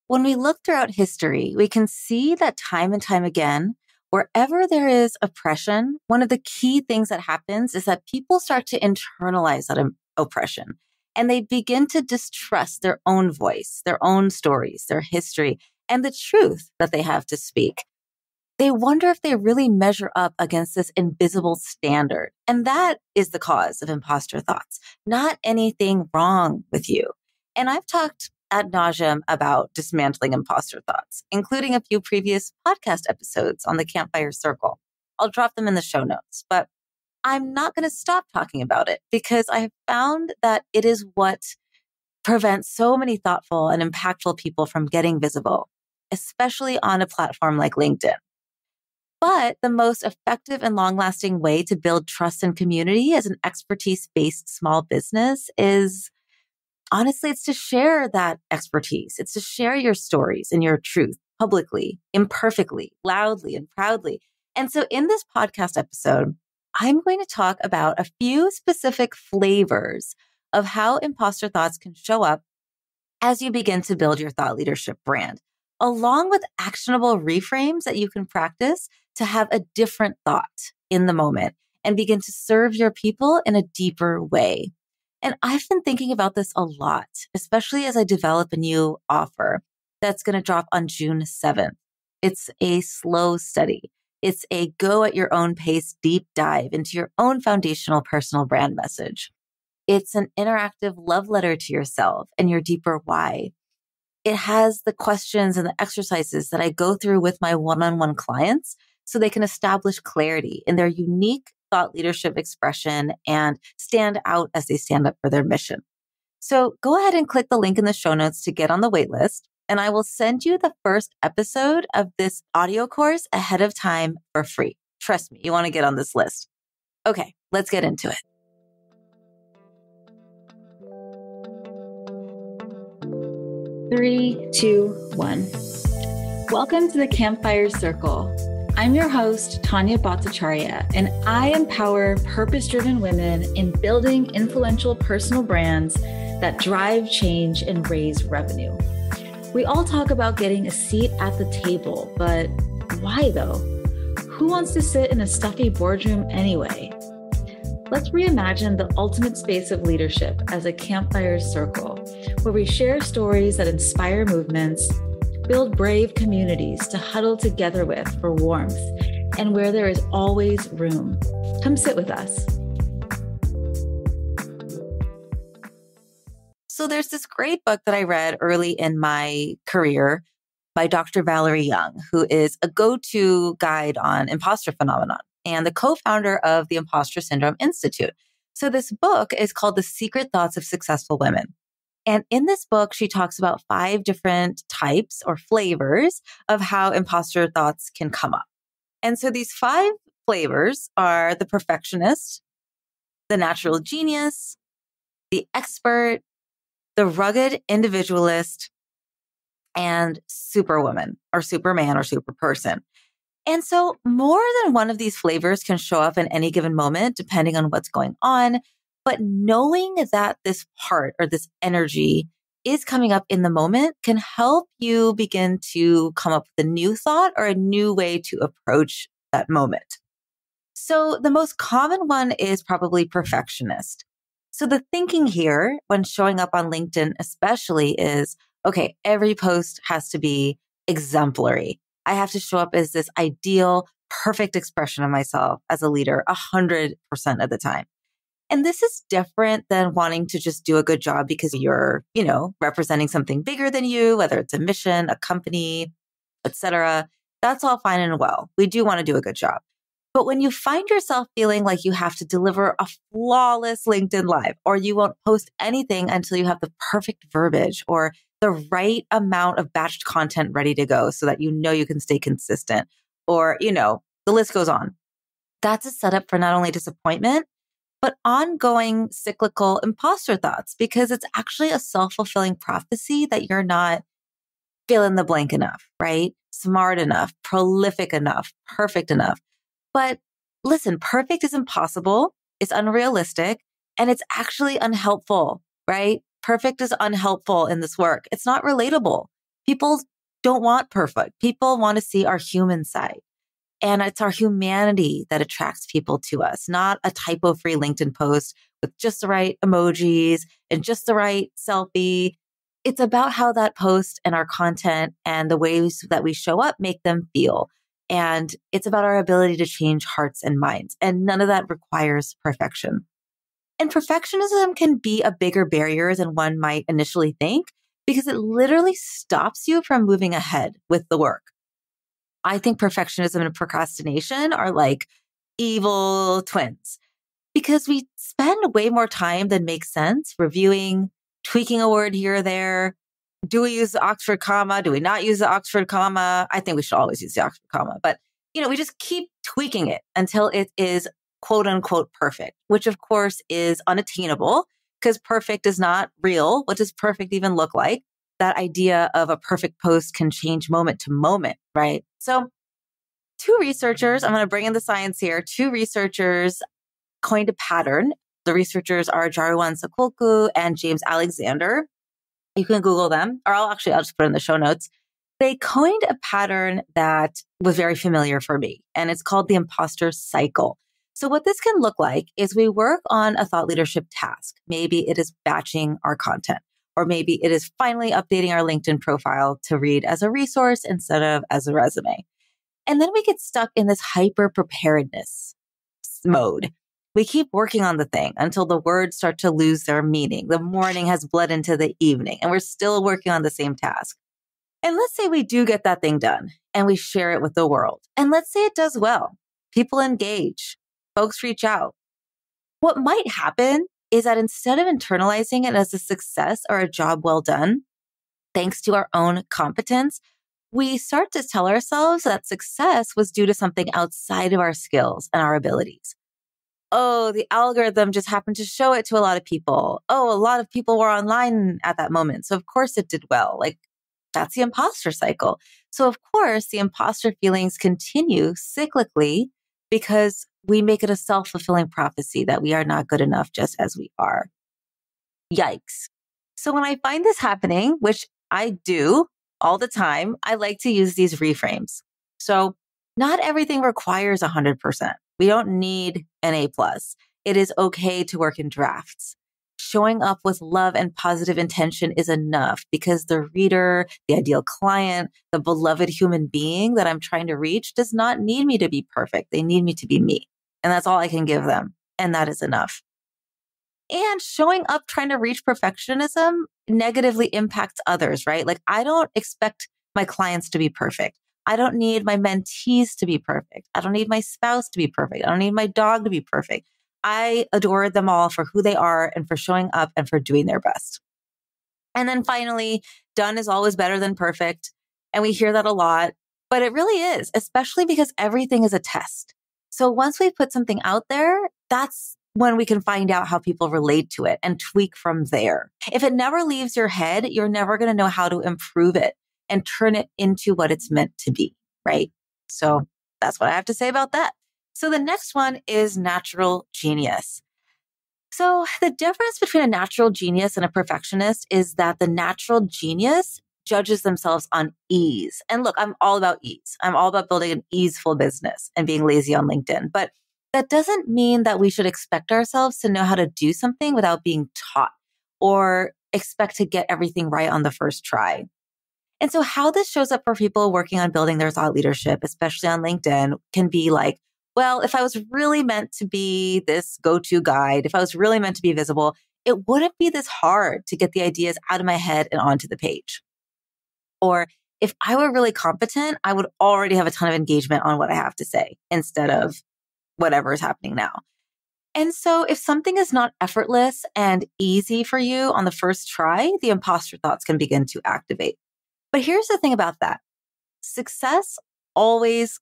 When we look throughout history, we can see that time and time again, wherever there is oppression, one of the key things that happens is that people start to internalize that oppression and they begin to distrust their own voice, their own stories, their history, and the truth that they have to speak. They wonder if they really measure up against this invisible standard. And that is the cause of imposter thoughts, not anything wrong with you. And I've talked ad nauseum about dismantling imposter thoughts, including a few previous podcast episodes on the Campfire Circle. I'll drop them in the show notes, but I'm not going to stop talking about it because I have found that it is what prevents so many thoughtful and impactful people from getting visible, especially on a platform like LinkedIn. But the most effective and long-lasting way to build trust and community as an expertise-based small business is, honestly, it's to share that expertise. It's to share your stories and your truth publicly, imperfectly, loudly, and proudly. And so in this podcast episode, I'm going to talk about a few specific flavors of how imposter thoughts can show up as you begin to build your thought leadership brand, along with actionable reframes that you can practice to have a different thought in the moment and begin to serve your people in a deeper way. And I've been thinking about this a lot, especially as I develop a new offer that's going to drop on June 7th. It's a slow study. It's a go at your own pace, deep dive into your own foundational personal brand message. It's an interactive love letter to yourself and your deeper why. It has the questions and the exercises that I go through with my one-on-one clients so they can establish clarity in their unique thought leadership expression and stand out as they stand up for their mission. So go ahead and click the link in the show notes to get on the wait list, and I will send you the first episode of this audio course ahead of time for free. Trust me, you want to get on this list. Okay, let's get into it. Three, two, one. Welcome to the Campfire Circle. I'm your host, Tanya Bhattacharya, and I empower purpose-driven women in building influential personal brands that drive change and raise revenue. We all talk about getting a seat at the table, but why though? Who wants to sit in a stuffy boardroom anyway? Let's reimagine the ultimate space of leadership as a campfire circle, where we share stories that inspire movements, build brave communities to huddle together with for warmth, and where there is always room. Come sit with us. So there's this great book that I read early in my career by Dr. Valerie Young, who is a go-to guide on imposter phenomenon and the co-founder of the Imposter Syndrome Institute. So this book is called The Secret Thoughts of Successful Women. And in this book, she talks about 5 different types or flavors of how imposter thoughts can come up. And so these 5 flavors are the perfectionist, the natural genius, the expert, the rugged individualist, and superwoman or superman or superperson. And so more than one of these flavors can show up in any given moment, depending on what's going on. But knowing that this part or this energy is coming up in the moment can help you begin to come up with a new thought or a new way to approach that moment. So the most common one is probably perfectionist. So the thinking here when showing up on LinkedIn especially is, okay, every post has to be exemplary. I have to show up as this ideal, perfect expression of myself as a leader 100% of the time. And this is different than wanting to just do a good job because you're, representing something bigger than you, whether it's a mission, a company, etc. That's all fine and well. We do want to do a good job. But when you find yourself feeling like you have to deliver a flawless LinkedIn Live, or you won't post anything until you have the perfect verbiage or the right amount of batched content ready to go so that you can stay consistent, or, the list goes on. That's a setup for not only disappointment, but ongoing cyclical imposter thoughts, because it's actually a self-fulfilling prophecy that you're not fill in the blank enough, right? Smart enough, prolific enough, perfect enough. But listen, perfect is impossible. It's unrealistic, and it's actually unhelpful, right? Perfect is unhelpful in this work. It's not relatable. People don't want perfect. People want to see our human side. And it's our humanity that attracts people to us, not a typo-free LinkedIn post with just the right emojis and just the right selfie. It's about how that post and our content and the ways that we show up make them feel. And it's about our ability to change hearts and minds. And none of that requires perfection. And perfectionism can be a bigger barrier than one might initially think because it literally stops you from moving ahead with the work. I think perfectionism and procrastination are like evil twins because we spend way more time than makes sense reviewing, tweaking a word here or there. Do we use the Oxford comma? Do we not use the Oxford comma? I think we should always use the Oxford comma, but we just keep tweaking it until it is quote unquote perfect, which of course is unattainable because perfect is not real. What does perfect even look like? That idea of a perfect post can change moment to moment, right? So two researchers, I'm going to bring in the science here. Two researchers coined a pattern. The researchers are Jarwan Sokolku and James Alexander. You can Google them, or I'll just put it in the show notes. They coined a pattern that was very familiar for me, and it's called the imposter cycle. So what this can look like is we work on a thought leadership task. Maybe it is batching our content, or maybe it is finally updating our LinkedIn profile to read as a resource instead of as a resume. And then we get stuck in this hyper preparedness mode. We keep working on the thing until the words start to lose their meaning. The morning has bled into the evening and we're still working on the same task. And let's say we do get that thing done and we share it with the world. And let's say it does well. People engage. Folks reach out. What might happen is that instead of internalizing it as a success or a job well done, thanks to our own competence, we start to tell ourselves that success was due to something outside of our skills and our abilities. Oh, the algorithm just happened to show it to a lot of people. Oh, a lot of people were online at that moment. So of course it did well. Like that's the imposter cycle. So of course the imposter feelings continue cyclically because we make it a self-fulfilling prophecy that we are not good enough just as we are. Yikes. So when I find this happening, which I do all the time, I like to use these reframes. So not everything requires 100%. We don't need an A+. It is okay to work in drafts. Showing up with love and positive intention is enough because the reader, the ideal client, the beloved human being that I'm trying to reach does not need me to be perfect. They need me to be me. And that's all I can give them. And that is enough. And showing up trying to reach perfectionism negatively impacts others, right? Like I don't expect my clients to be perfect. I don't need my mentees to be perfect. I don't need my spouse to be perfect. I don't need my dog to be perfect. I adore them all for who they are and for showing up and for doing their best. And then finally, done is always better than perfect. And we hear that a lot, but it really is, especially because everything is a test. So once we put something out there, that's when we can find out how people relate to it and tweak from there. If it never leaves your head, you're never going to know how to improve it and turn it into what it's meant to be, right? So that's what I have to say about that. So the next one is natural genius. So the difference between a natural genius and a perfectionist is that the natural genius judges themselves on ease. And look, I'm all about ease. I'm all about building an easeful business and being lazy on LinkedIn. But that doesn't mean that we should expect ourselves to know how to do something without being taught or expect to get everything right on the first try. And so how this shows up for people working on building their thought leadership, especially on LinkedIn, can be like, well, if I was really meant to be this go-to guide, if I was really meant to be visible, it wouldn't be this hard to get the ideas out of my head and onto the page. Or if I were really competent, I would already have a ton of engagement on what I have to say instead of whatever is happening now. And so if something is not effortless and easy for you on the first try, the imposter thoughts can begin to activate. But here's the thing about that. Success always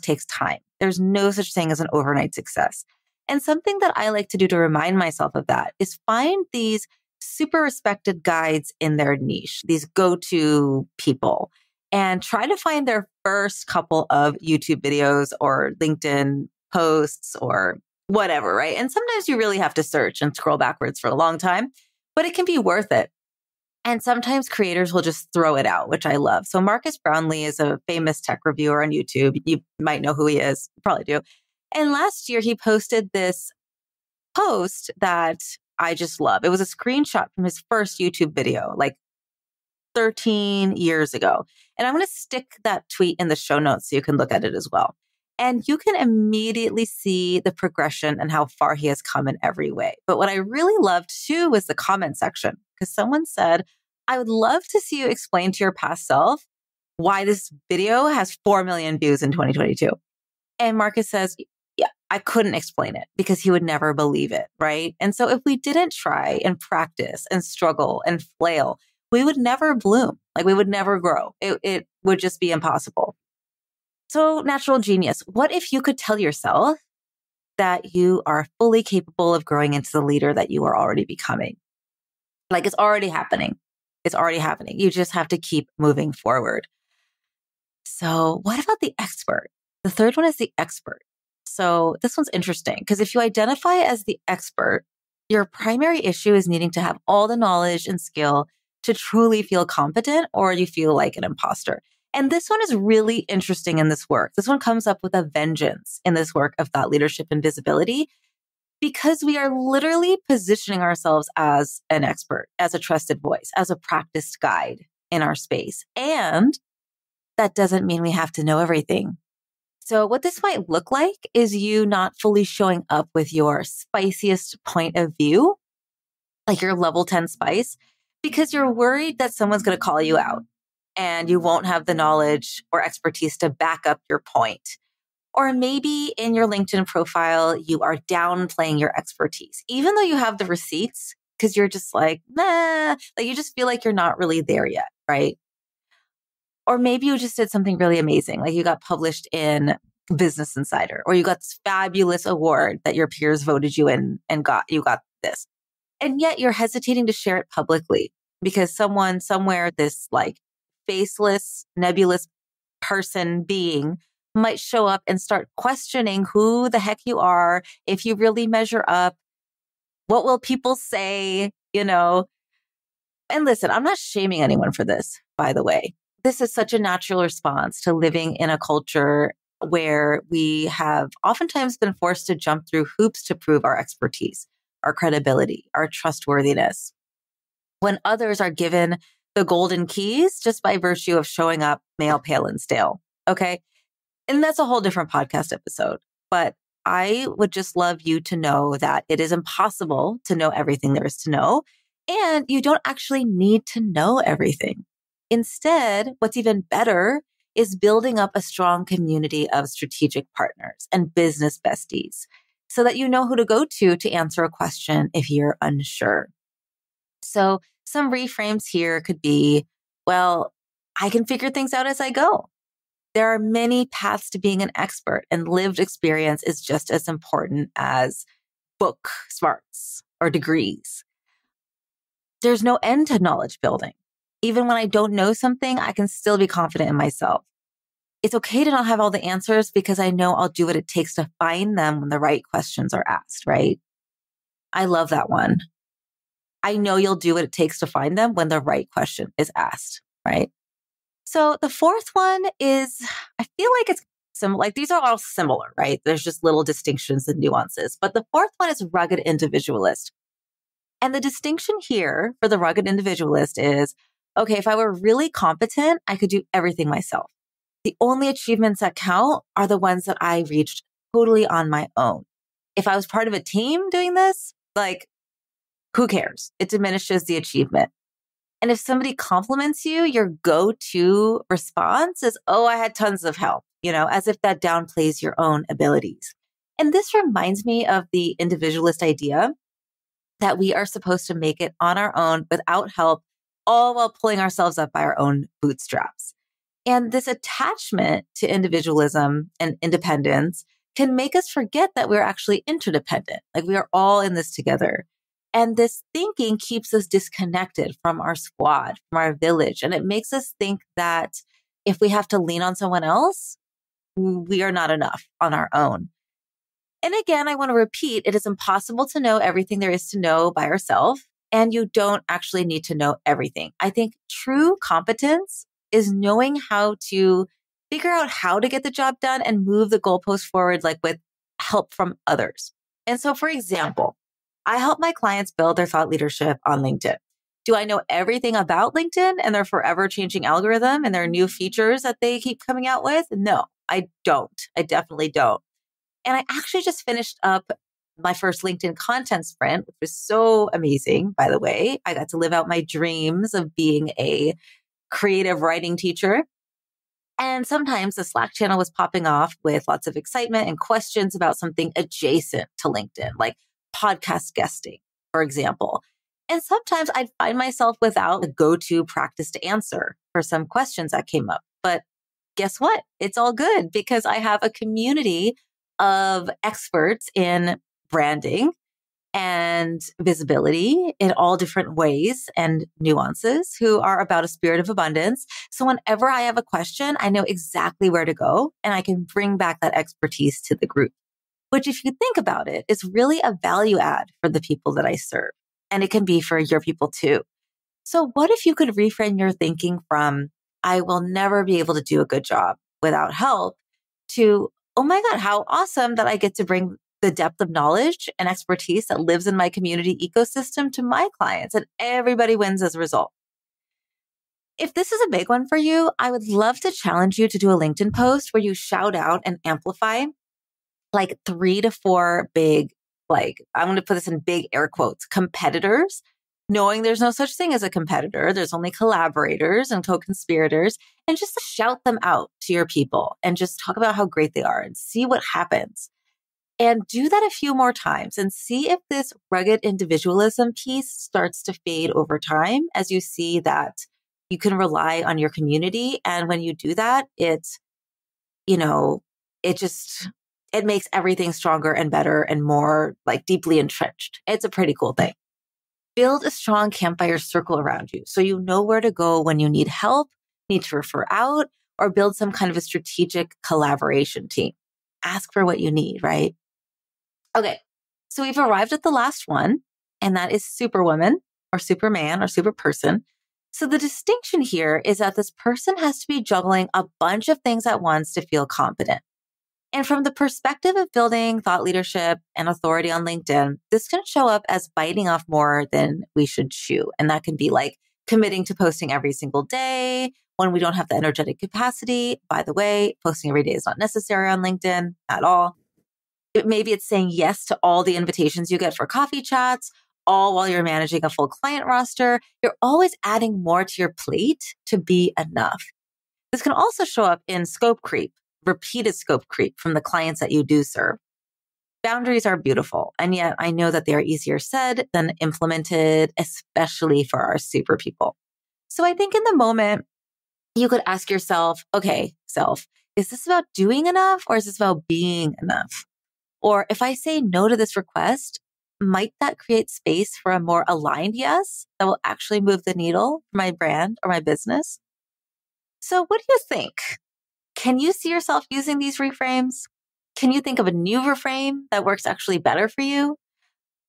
takes time. There's no such thing as an overnight success. And something that I like to do to remind myself of that is find these super respected guides in their niche, these go-to people, and try to find their first couple of YouTube videos or LinkedIn posts or whatever, right? And sometimes you really have to search and scroll backwards for a long time, but it can be worth it. And sometimes creators will just throw it out, which I love. So Marcus Brownlee is a famous tech reviewer on YouTube. You might know who he is. You probably do. And last year he posted this post that I just love. It was a screenshot from his first YouTube video, like 13 years ago. And I'm going to stick that tweet in the show notes so you can look at it as well. And you can immediately see the progression and how far he has come in every way. But what I really loved too was the comment section, because someone said, I would love to see you explain to your past self why this video has 4 million views in 2022. And Marcus says, yeah, I couldn't explain it because he would never believe it, right? And so if we didn't try and practice and struggle and flail, we would never bloom. Like we would never grow. It would just be impossible. So natural genius, what if you could tell yourself that you are fully capable of growing into the leader that you are already becoming? Like it's already happening. It's already happening. You just have to keep moving forward. So what about the expert? The third one is the expert. So this one's interesting because if you identify as the expert, your primary issue is needing to have all the knowledge and skill to truly feel competent, or you feel like an imposter. And this one is really interesting in this work. This one comes up with a vengeance in this work of thought leadership and visibility, because we are literally positioning ourselves as an expert, as a trusted voice, as a practiced guide in our space. And that doesn't mean we have to know everything. So what this might look like is you not fully showing up with your spiciest point of view, like your level 10 spice, because you're worried that someone's going to call you out and you won't have the knowledge or expertise to back up your point. Or maybe in your LinkedIn profile, you are downplaying your expertise, even though you have the receipts, because you're just like, nah, like you just feel like you're not really there yet, right? Or maybe you just did something really amazing, like you got published in Business Insider, or you got this fabulous award that your peers voted you in and you got this. And yet you're hesitating to share it publicly because someone somewhere, this like faceless, nebulous person being might show up and start questioning who the heck you are, if you really measure up, what will people say, you know? And listen, I'm not shaming anyone for this, by the way. This is such a natural response to living in a culture where we have oftentimes been forced to jump through hoops to prove our expertise, our credibility, our trustworthiness, when others are given the golden keys just by virtue of showing up male, pale, and stale. Okay. And that's a whole different podcast episode. But I would just love you to know that it is impossible to know everything there is to know. And you don't actually need to know everything. Instead, what's even better is building up a strong community of strategic partners and business besties so that you know who to go to answer a question if you're unsure. So some reframes here could be, well, I can figure things out as I go. There are many paths to being an expert, and lived experience is just as important as book smarts or degrees. There's no end to knowledge building. Even when I don't know something, I can still be confident in myself. It's okay to not have all the answers because I know I'll do what it takes to find them when the right questions are asked, right? I love that one. I know you'll do what it takes to find them when the right question is asked, right? So the fourth one is, I feel like it's similar, like these are all similar, right? There's just little distinctions and nuances. But the fourth one is rugged individualist. And the distinction here for the rugged individualist is, okay, if I were really competent, I could do everything myself. The only achievements that count are the ones that I reached totally on my own. If I was part of a team doing this, like, who cares? It diminishes the achievement. And if somebody compliments you, your go-to response is, oh, I had tons of help, as if that downplays your own abilities. And this reminds me of the individualist idea that we are supposed to make it on our own without help, all while pulling ourselves up by our own bootstraps. And this attachment to individualism and independence can make us forget that we're actually interdependent, like we are all in this together. And this thinking keeps us disconnected from our squad, from our village. And it makes us think that if we have to lean on someone else, we are not enough on our own. And again, I want to repeat, it is impossible to know everything there is to know by ourselves. and you don't actually need to know everything. I think true competence is knowing how to figure out how to get the job done and move the goalpost forward, like with help from others. And so, for example, I help my clients build their thought leadership on LinkedIn. Do I know everything about LinkedIn and their forever changing algorithm and their new features that they keep coming out with? No, I don't. I definitely don't. And I actually just finished up my first LinkedIn content sprint, which was so amazing, by the way. I got to live out my dreams of being a creative writing teacher. And sometimes the Slack channel was popping off with lots of excitement and questions about something adjacent to LinkedIn, like podcast guesting, for example. And sometimes I'd find myself without a go-to practice to answer for some questions that came up. But guess what? It's all good because I have a community of experts in branding and visibility in all different ways and nuances who are about a spirit of abundance. So whenever I have a question, I know exactly where to go and I can bring back that expertise to the group, which if you think about it, is really a value add for the people that I serve. And it can be for your people too. So what if you could reframe your thinking from, I will never be able to do a good job without help to, oh my God, how awesome that I get to bring the depth of knowledge and expertise that lives in my community ecosystem to my clients, and everybody wins as a result. If this is a big one for you, I would love to challenge you to do a LinkedIn post where you shout out and amplify like 3 to 4 big, like I'm going to put this in big air quotes, competitors, knowing there's no such thing as a competitor. There's only collaborators and co-conspirators, and just to shout them out to your people and just talk about how great they are and see what happens. And do that a few more times and see if this rugged individualism piece starts to fade over time as you see that you can rely on your community. And when you do that, you know, it makes everything stronger and better and more like deeply entrenched. It's a pretty cool thing. Build a strong campfire circle around you so you know where to go when you need help, need to refer out, or build some kind of a strategic collaboration team. Ask for what you need, right? Okay, so we've arrived at the last one, and that is Superwoman or Superman or Superperson. So the distinction here is that this person has to be juggling a bunch of things at once to feel competent. And from the perspective of building thought leadership and authority on LinkedIn, this can show up as biting off more than we should chew. And that can be like committing to posting every single day when we don't have the energetic capacity. By the way, posting every day is not necessary on LinkedIn at all. Maybe it's saying yes to all the invitations you get for coffee chats, all while you're managing a full client roster. You're always adding more to your plate to be enough. This can also show up in scope creep, repeated scope creep from the clients that you do serve. Boundaries are beautiful, and yet I know that they are easier said than implemented, especially for our super people. So I think in the moment, you could ask yourself, okay, self, is this about doing enough or is this about being enough? Or if I say no to this request, might that create space for a more aligned yes that will actually move the needle for my brand or my business? So what do you think? Can you see yourself using these reframes? Can you think of a new reframe that works actually better for you?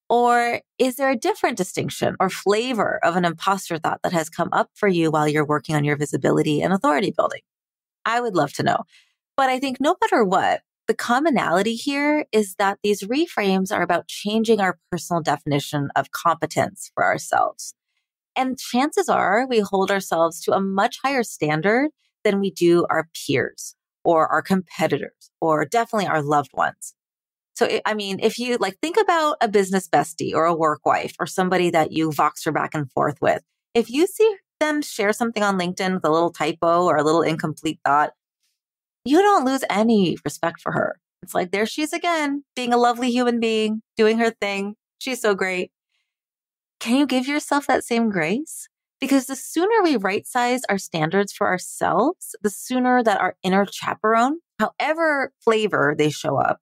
Or is there a different distinction or flavor of an imposter thought that has come up for you while you're working on your visibility and authority building? I would love to know. But I think no matter what, the commonality here is that these reframes are about changing our personal definition of competence for ourselves. And chances are we hold ourselves to a much higher standard than we do our peers or our competitors or definitely our loved ones. So, I mean, if you like think about a business bestie or a work wife or somebody that you Voxer back and forth with, if you see them share something on LinkedIn with a little typo or a little incomplete thought, you don't lose any respect for her. It's like, there she is again, being a lovely human being, doing her thing. She's so great. Can you give yourself that same grace? Because the sooner we right size our standards for ourselves, the sooner that our inner chaperone, however flavor they show up,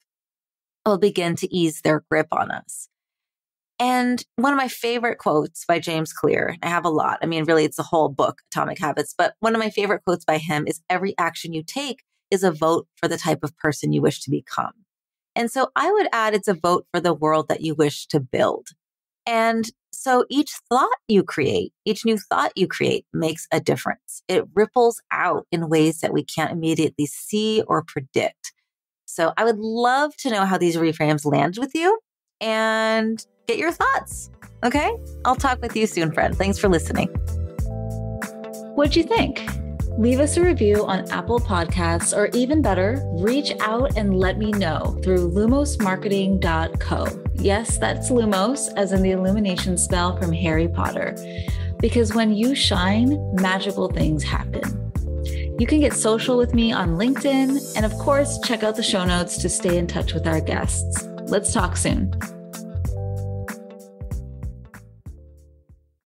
will begin to ease their grip on us. And one of my favorite quotes by James Clear, I have a lot. I mean, really, it's the whole book, Atomic Habits. But one of my favorite quotes by him is every action you take is a vote for the type of person you wish to become. And so I would add it's a vote for the world that you wish to build. And So each new thought you create makes a difference. It ripples out in ways that we can't immediately see or predict. So I would love to know how these reframes land with you and get your thoughts. Okay? I'll talk with you soon, friend. Thanks for listening. What'd you think? Leave us a review on Apple Podcasts, or even better, reach out and let me know through lumosmarketing.co. Yes, that's Lumos, as in the illumination spell from Harry Potter. Because when you shine, magical things happen. You can get social with me on LinkedIn, and of course, check out the show notes to stay in touch with our guests. Let's talk soon.